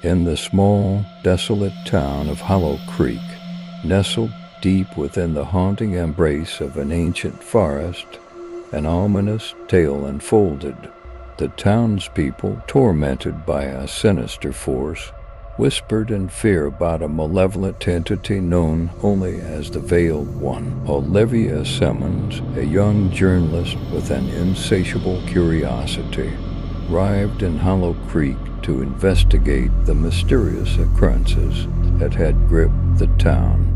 In the small, desolate town of Hollow Creek, nestled deep within the haunting embrace of an ancient forest, an ominous tale unfolded. The townspeople, tormented by a sinister force, whispered in fear about a malevolent entity known only as the Veiled One. Olivia Simmons, a young journalist with an insatiable curiosity, arrived in Hollow Creek to investigate the mysterious occurrences that had gripped the town.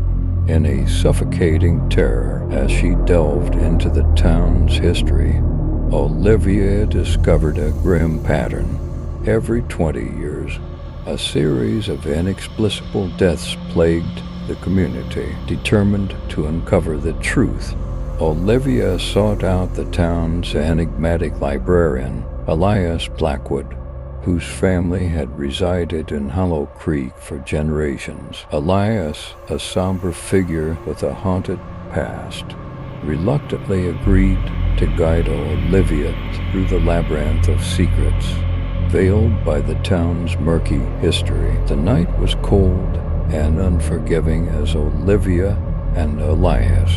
In a suffocating terror as she delved into the town's history, Olivia discovered a grim pattern. Every 20 years, a series of inexplicable deaths plagued the community. Determined to uncover the truth, Olivia sought out the town's enigmatic librarian, Elias Blackwood, whose family had resided in Hollow Creek for generations. Elias, a somber figure with a haunted past, reluctantly agreed to guide Olivia through the labyrinth of secrets veiled by the town's murky history. The night was cold and unforgiving as Olivia and Elias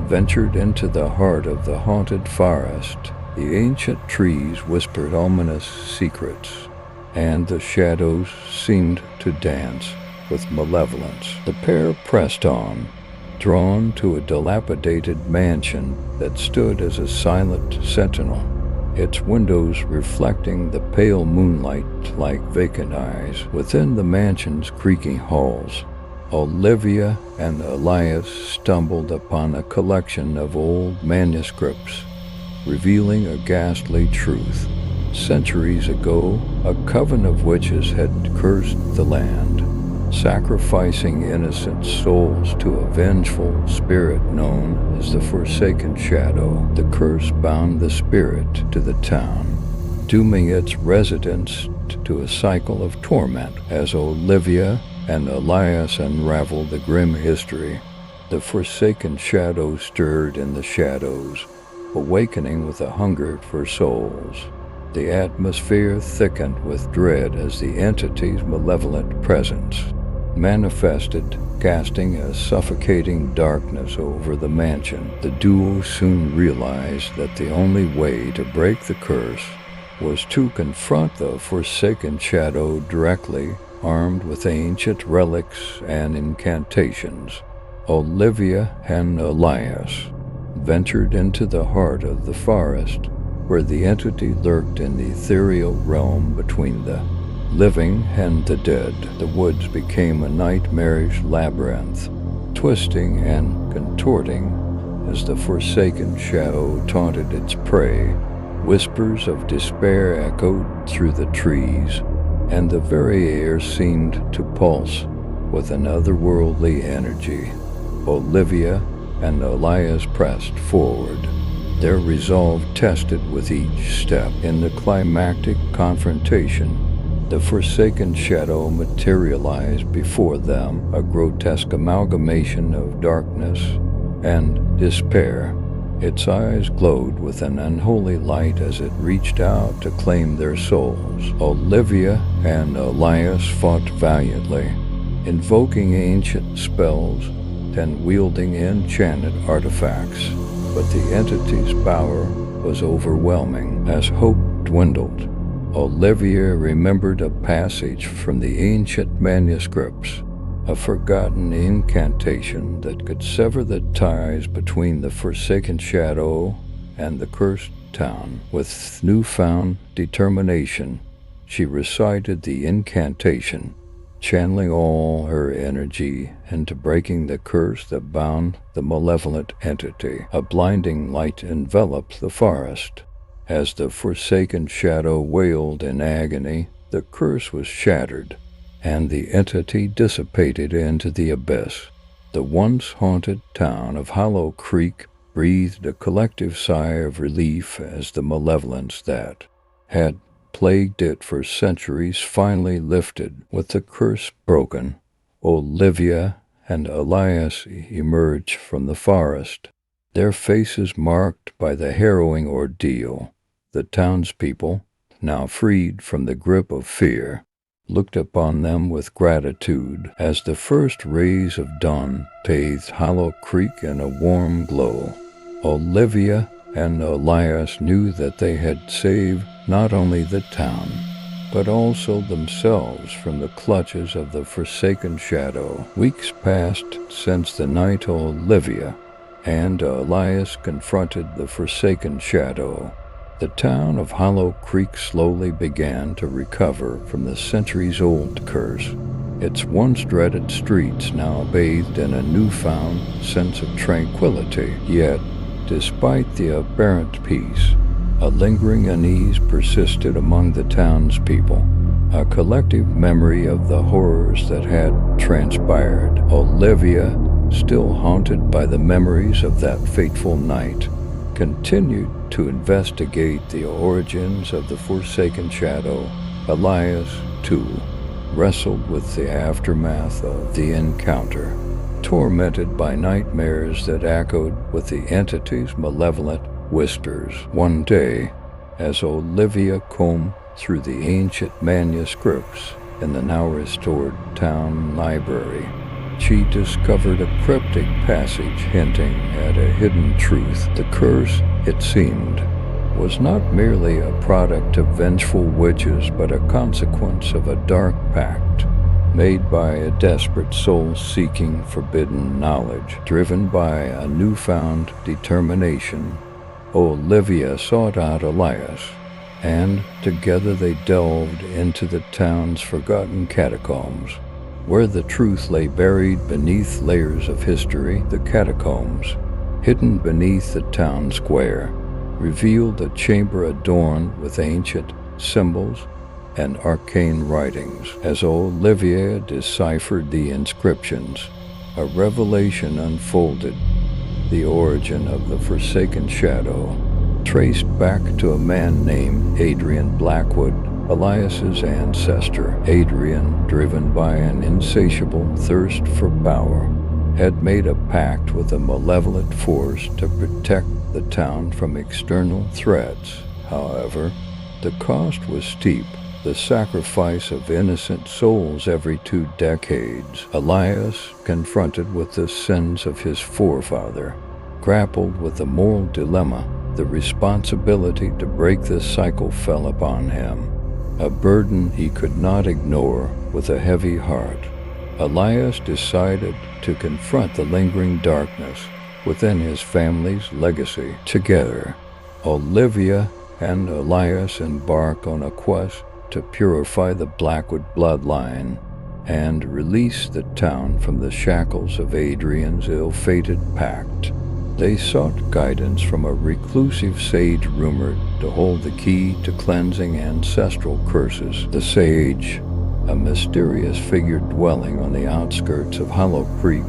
ventured into the heart of the haunted forest. The ancient trees whispered ominous secrets, and the shadows seemed to dance with malevolence. The pair pressed on, drawn to a dilapidated mansion that stood as a silent sentinel, its windows reflecting the pale moonlight like vacant eyes. Within the mansion's creaking halls, Olivia and Elias stumbled upon a collection of old manuscripts, revealing a ghastly truth. Centuries ago, a coven of witches had cursed the land, sacrificing innocent souls to a vengeful spirit known as the Forsaken Shadow. The curse bound the spirit to the town, dooming its residents to a cycle of torment. As Olivia and Elias unraveled the grim history, the Forsaken Shadow stirred in the shadows, awakening with a hunger for souls. The atmosphere thickened with dread as the entity's malevolent presence manifested, casting a suffocating darkness over the mansion. The duo soon realized that the only way to break the curse was to confront the Forsaken Shadow directly, armed with ancient relics and incantations. Olivia and Elias ventured into the heart of the forest, where the entity lurked in the ethereal realm between the living and the dead. The woods became a nightmarish labyrinth, twisting and contorting as the Forsaken Shadow taunted its prey. Whispers of despair echoed through the trees, and the very air seemed to pulse with an otherworldly energy. Olivia and Elias pressed forward, their resolve tested with each step. In the climactic confrontation, the Forsaken Shadow materialized before them, a grotesque amalgamation of darkness and despair. Its eyes glowed with an unholy light as it reached out to claim their souls. Olivia and Elias fought valiantly, invoking ancient spells and wielding enchanted artifacts, but the entity's power was overwhelming. As hope dwindled, Olivia remembered a passage from the ancient manuscripts, a forgotten incantation that could sever the ties between the Forsaken Shadow and the cursed town. With newfound determination, she recited the incantation, channeling all her energy into breaking the curse that bound the malevolent entity. A blinding light enveloped the forest. As the Forsaken Shadow wailed in agony, the curse was shattered, and the entity dissipated into the abyss. The once haunted town of Hollow Creek breathed a collective sigh of relief as the malevolence that had plagued it for centuries finally lifted. With the curse broken, Olivia and Elias emerged from the forest, their faces marked by the harrowing ordeal. The townspeople, now freed from the grip of fear, looked upon them with gratitude as the first rays of dawn bathed Hollow Creek in a warm glow. Olivia and Elias knew that they had saved not only the town, but also themselves from the clutches of the forsaken shadow. Weeks passed since the night Olivia and Elias confronted the forsaken shadow. The town of Hollow Creek slowly began to recover from the centuries-old curse, its once dreaded streets now bathed in a newfound sense of tranquility. Yet, despite the apparent peace, a lingering unease persisted among the townspeople, a collective memory of the horrors that had transpired. Olivia, still haunted by the memories of that fateful night, continued to investigate the origins of the forsaken shadow. Elias, too, wrestled with the aftermath of the encounter, tormented by nightmares that echoed with the entity's malevolent whispers. One day, as Olivia combed through the ancient manuscripts in the now-restored town library, she discovered a cryptic passage hinting at a hidden truth. The curse, it seemed, was not merely a product of vengeful witches, but a consequence of a dark pact made by a desperate soul seeking forbidden knowledge. Driven by a newfound determination, Olivia sought out Elias, and together they delved into the town's forgotten catacombs, where the truth lay buried beneath layers of history. The catacombs, hidden beneath the town square, revealed a chamber adorned with ancient symbols and arcane writings. As Olivia deciphered the inscriptions, a revelation unfolded. The origin of the forsaken shadow, traced back to a man named Adrian Blackwood, Elias's ancestor. Adrian, driven by an insatiable thirst for power, had made a pact with a malevolent force to protect the town from external threats. However, the cost was steep. The sacrifice of innocent souls every 2 decades. Elias, confronted with the sins of his forefather, grappled with the moral dilemma. The responsibility to break this cycle fell upon him, a burden he could not ignore. With a heavy heart, Elias decided to confront the lingering darkness within his family's legacy. Together, Olivia and Elias embark on a quest to purify the Blackwood bloodline and release the town from the shackles of Adrian's ill-fated pact. They sought guidance from a reclusive sage rumored to hold the key to cleansing ancestral curses. The sage, a mysterious figure dwelling on the outskirts of Hollow Creek,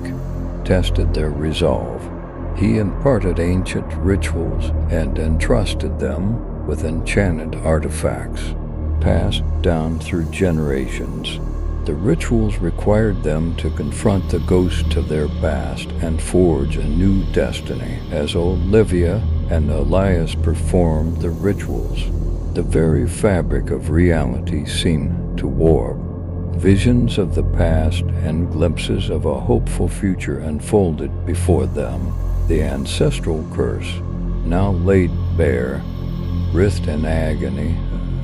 tested their resolve. He imparted ancient rituals and entrusted them with enchanted artifacts, passed down through generations. The rituals required them to confront the ghost of their past and forge a new destiny. As Olivia and Elias performed the rituals, the very fabric of reality seemed to warp. Visions of the past and glimpses of a hopeful future unfolded before them. The ancestral curse, now laid bare, writhed in agony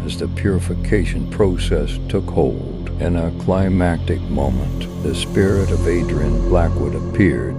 as the purification process took hold. In a climactic moment, the spirit of Adrian Blackwood appeared,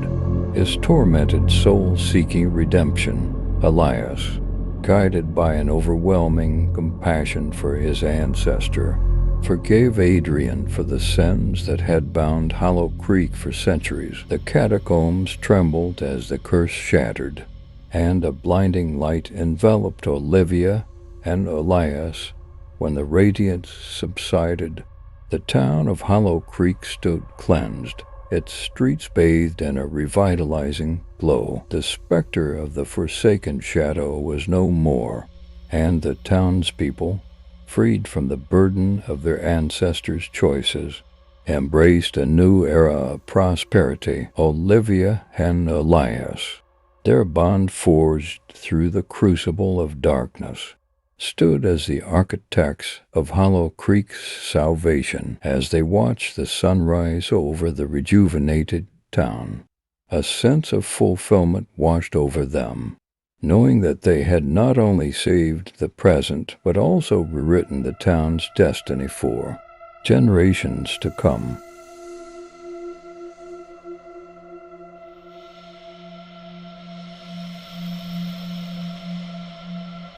his tormented soul seeking redemption. Elias, guided by an overwhelming compassion for his ancestor, forgave Adrian for the sins that had bound Hollow Creek for centuries. The catacombs trembled as the curse shattered, and a blinding light enveloped Olivia and Elias. When the radiance subsided, the town of Hollow Creek stood cleansed, its streets bathed in a revitalizing glow. The specter of the forsaken shadow was no more, and the townspeople, freed from the burden of their ancestors' choices, embraced a new era of prosperity. Olivia and Elias, their bond forged through the crucible of darkness, stood as the architects of Hollow Creek's salvation as they watched the sun rise over the rejuvenated town. A sense of fulfillment washed over them, knowing that they had not only saved the present but also rewritten the town's destiny for generations to come.